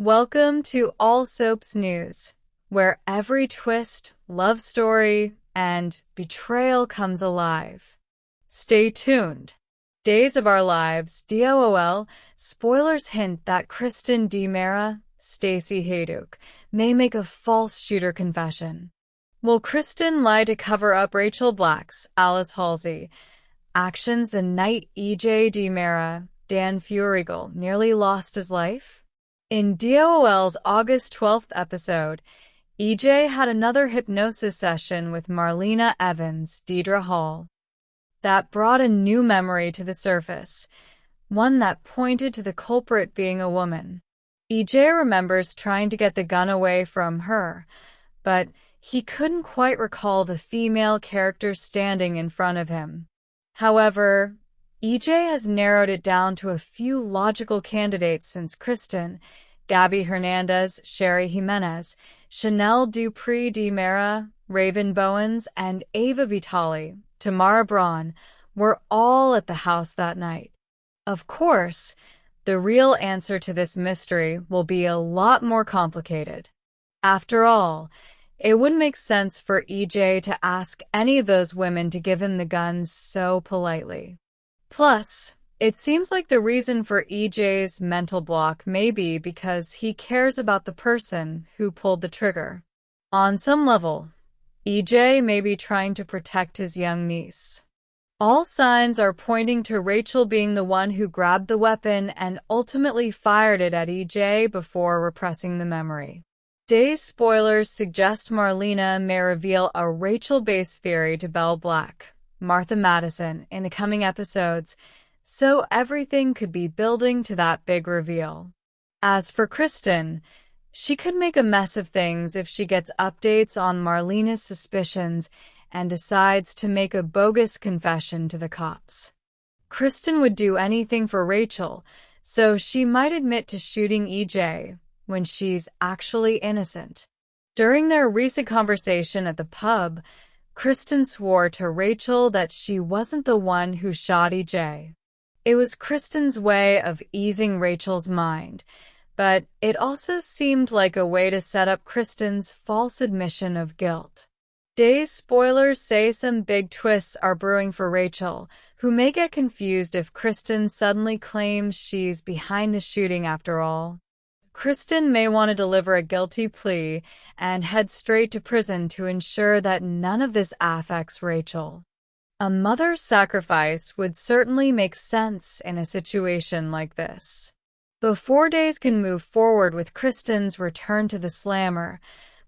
Welcome to All Soaps News, where every twist, love story, and betrayal comes alive. Stay tuned. Days of Our Lives, DOOL, spoilers hint that Kristen DiMera, Stacey Hayduk, may make a false shooter confession. Will Kristen lie to cover up Rachel Black's, Alice Halsey, actions the night EJ DiMera, Dan Furigal, nearly lost his life? In DOOL's August 12th episode, EJ had another hypnosis session with Marlena Evans, Deidre Hall, that brought a new memory to the surface, one that pointed to the culprit being a woman. EJ remembers trying to get the gun away from her, but he couldn't quite recall the female character standing in front of him. However, EJ has narrowed it down to a few logical candidates since Kristen, Gabby Hernandez, Sherry Jimenez, Chanel Dupree DiMera, Raven Bowens, and Ava Vitale, Tamara Braun, were all at the house that night. Of course, the real answer to this mystery will be a lot more complicated. After all, it wouldn't make sense for EJ to ask any of those women to give him the guns so politely. Plus, it seems like the reason for EJ's mental block may be because he cares about the person who pulled the trigger. On some level, EJ may be trying to protect his young niece. All signs are pointing to Rachel being the one who grabbed the weapon and ultimately fired it at EJ before repressing the memory. Day's spoilers suggest Marlena may reveal a Rachel-based theory to Belle Black, Martha Madison, in the coming episodes, so everything could be building to that big reveal. As for Kristen, she could make a mess of things if she gets updates on Marlena's suspicions and decides to make a bogus confession to the cops. Kristen would do anything for Rachel, so she might admit to shooting EJ when she's actually innocent. During their recent conversation at the pub, Kristen swore to Rachel that she wasn't the one who shot EJ. It was Kristen's way of easing Rachel's mind, but it also seemed like a way to set up Kristen's false admission of guilt. Day's spoilers say some big twists are brewing for Rachel, who may get confused if Kristen suddenly claims she's behind the shooting after all. Kristen may want to deliver a guilty plea and head straight to prison to ensure that none of this affects Rachel. A mother's sacrifice would certainly make sense in a situation like this. Before Days can move forward with Kristen's return to the slammer,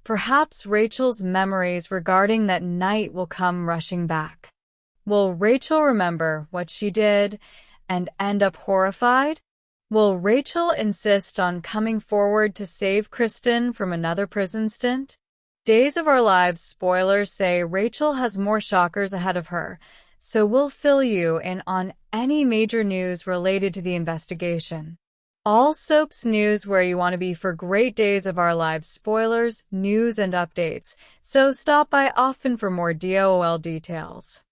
perhaps Rachel's memories regarding that night will come rushing back. Will Rachel remember what she did and end up horrified? Will Rachel insist on coming forward to save Kristen from another prison stint? Days of Our Lives spoilers say Rachel has more shockers ahead of her, so we'll fill you in on any major news related to the investigation. All Soaps News, where you want to be for great Days of Our Lives spoilers, news, and updates, so stop by often for more DOOL details.